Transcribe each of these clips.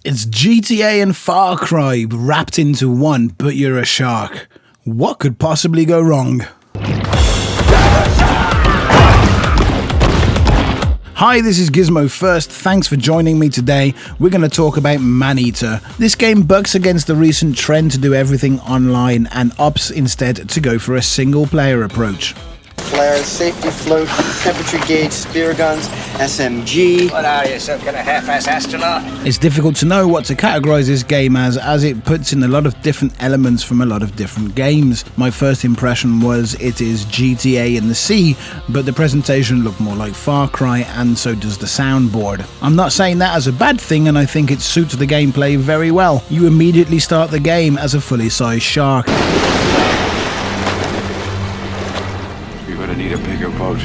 It's GTA and Far Cry wrapped into one, but you're a shark. What could possibly go wrong? Hi, this is Gizmo First. Thanks for joining me today. We're going to talk about Maneater. This game bucks against the recent trend to do everything online and opts instead to go for a single player approach. Flares, safety float, temperature gauge, spear guns, SMG. What are you, some kind of half-ass astronaut? It's difficult to know what to categorize this game as it puts in a lot of different elements from a lot of different games. My first impression was it is GTA in the sea, but the presentation looked more like Far Cry, and so does the soundboard. I'm not saying that as a bad thing, and I think it suits the gameplay very well. You immediately start the game as a fully sized shark. Need a bigger boat.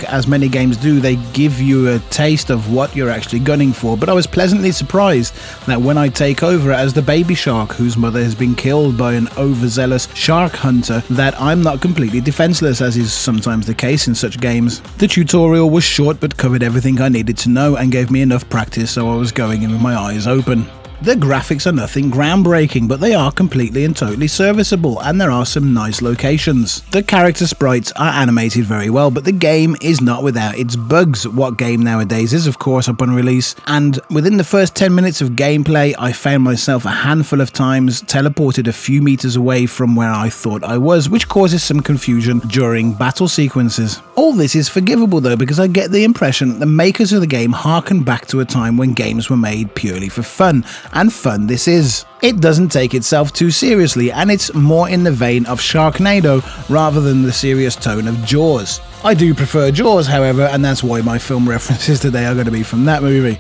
As many games do, they give you a taste of what you're actually gunning for, but I was pleasantly surprised that when I take over as the baby shark whose mother has been killed by an overzealous shark hunter, that I'm not completely defenseless, as is sometimes the case in such games. The tutorial was short but covered everything I needed to know and gave me enough practice, so I was going in with my eyes open. The graphics are nothing groundbreaking, but they are completely and totally serviceable, and there are some nice locations. The character sprites are animated very well, but the game is not without its bugs. What game nowadays is, of course, up on release, and within the first 10 minutes of gameplay, I found myself a handful of times teleported a few meters away from where I thought I was, which causes some confusion during battle sequences. All this is forgivable though, because I get the impression that the makers of the game harken back to a time when games were made purely for fun. And fun this is. It doesn't take itself too seriously, and it's more in the vein of Sharknado rather than the serious tone of Jaws. I do prefer Jaws, however, and that's why my film references today are going to be from that movie.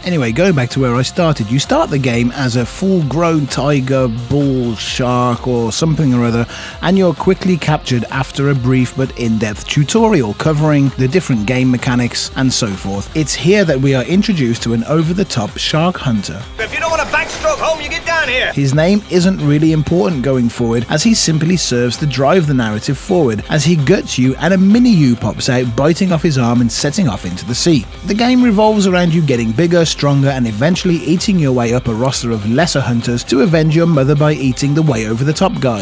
Anyway, going back to where I started, you start the game as a full-grown tiger, bull, shark or something or other, and you're quickly captured after a brief but in-depth tutorial covering the different game mechanics and so forth. It's here that we are introduced to an over-the-top shark hunter. If you don't want to backstroke home, you get down here! His name isn't really important going forward, as he simply serves to drive the narrative forward, as he guts you and a mini-you pops out, biting off his arm and setting off into the sea. The game revolves around you getting bigger, stronger, and eventually eating your way up a roster of lesser hunters to avenge your mother by eating the way over the top guy.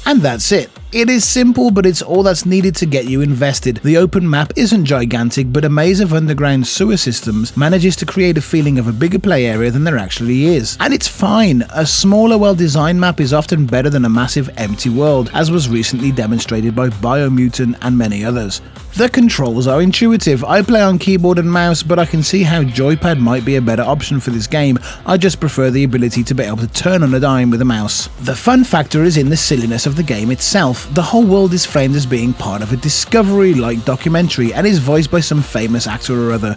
And that's it. It is simple, but it's all that's needed to get you invested. The open map isn't gigantic, but a maze of underground sewer systems manages to create a feeling of a bigger play area than there actually is. And it's fine. A smaller, well-designed map is often better than a massive empty world, as was recently demonstrated by Biomutant and many others. The controls are intuitive. I play on keyboard and mouse, but I can see how joypad might be a better option for this game. I just prefer the ability to be able to turn on a dime with a mouse. The fun factor is in the silliness of the game itself. The whole world is framed as being part of a Discovery-like documentary and is voiced by some famous actor or other.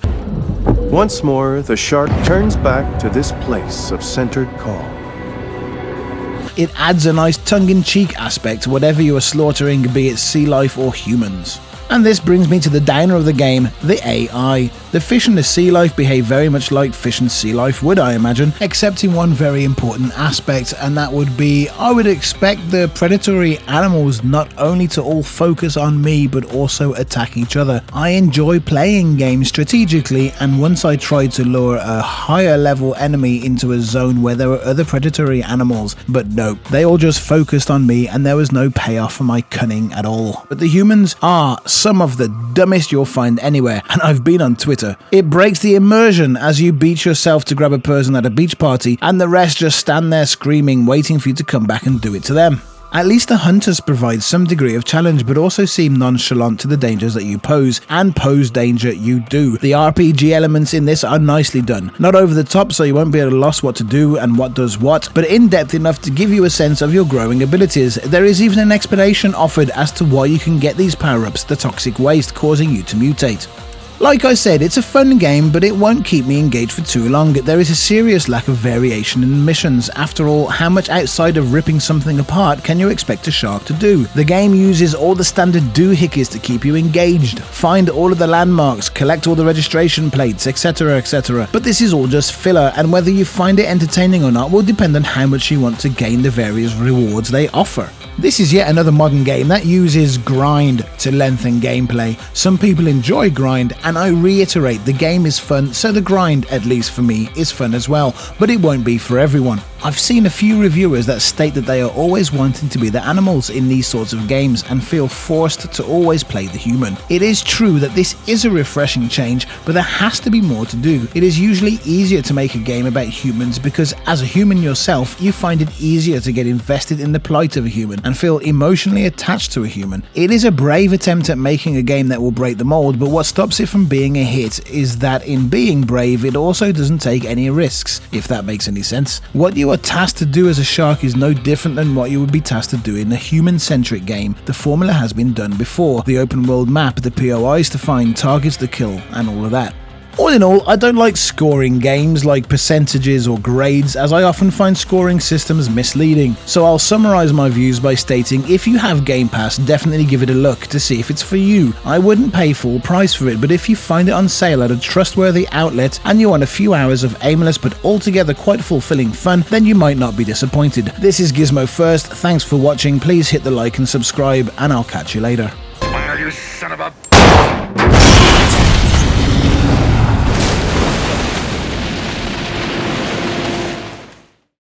Once more, the shark turns back to this place of centered calm. It adds a nice tongue-in-cheek aspect to whatever you are slaughtering, be it sea life or humans. And this brings me to the downer of the game, the AI. The fish and the sea life behave very much like fish and sea life would, I imagine, except in one very important aspect, and that would be, I would expect the predatory animals not only to all focus on me, but also attack each other. I enjoy playing games strategically, and once I tried to lure a higher level enemy into a zone where there were other predatory animals, but no, they all just focused on me, and there was no payoff for my cunning at all. But the humans are some of the dumbest you'll find anywhere, and I've been on Twitter. It breaks the immersion as you beat yourself to grab a person at a beach party, and the rest just stand there screaming, waiting for you to come back and do it to them. At least the hunters provide some degree of challenge, but also seem nonchalant to the dangers that you pose, and pose danger you do. The RPG elements in this are nicely done. Not over the top, so you won't be at a loss what to do and what does what, but in-depth enough to give you a sense of your growing abilities. There is even an explanation offered as to why you can get these power-ups, the toxic waste causing you to mutate. Like I said, it's a fun game, but it won't keep me engaged for too long. There is a serious lack of variation in missions. After all, how much outside of ripping something apart can you expect a shark to do? The game uses all the standard doohickeys to keep you engaged. Find all of the landmarks, collect all the registration plates, etc, etc. But this is all just filler, and whether you find it entertaining or not will depend on how much you want to gain the various rewards they offer. This is yet another modern game that uses grind to lengthen gameplay. Some people enjoy grind, and I reiterate, the game is fun, so the grind, at least for me, is fun as well, but it won't be for everyone. I've seen a few reviewers that state that they are always wanting to be the animals in these sorts of games and feel forced to always play the human. It is true that this is a refreshing change, but there has to be more to do. It is usually easier to make a game about humans because as a human yourself, you find it easier to get invested in the plight of a human and feel emotionally attached to a human. It is a brave attempt at making a game that will break the mold, but what stops it from being a hit is that in being brave, it also doesn't take any risks, if that makes any sense. What you are tasked to do as a shark is no different than what you would be tasked to do in a human-centric game. The formula has been done before. The open world map, the POIs to find, targets to kill, and all of that. All in all, I don't like scoring games like percentages or grades, as I often find scoring systems misleading. So I'll summarize my views by stating if you have Game Pass, definitely give it a look to see if it's for you. I wouldn't pay full price for it, but if you find it on sale at a trustworthy outlet and you want a few hours of aimless but altogether quite fulfilling fun, then you might not be disappointed. This is Gizmo First, thanks for watching, please hit the like and subscribe, and I'll catch you later. Well, you son of a...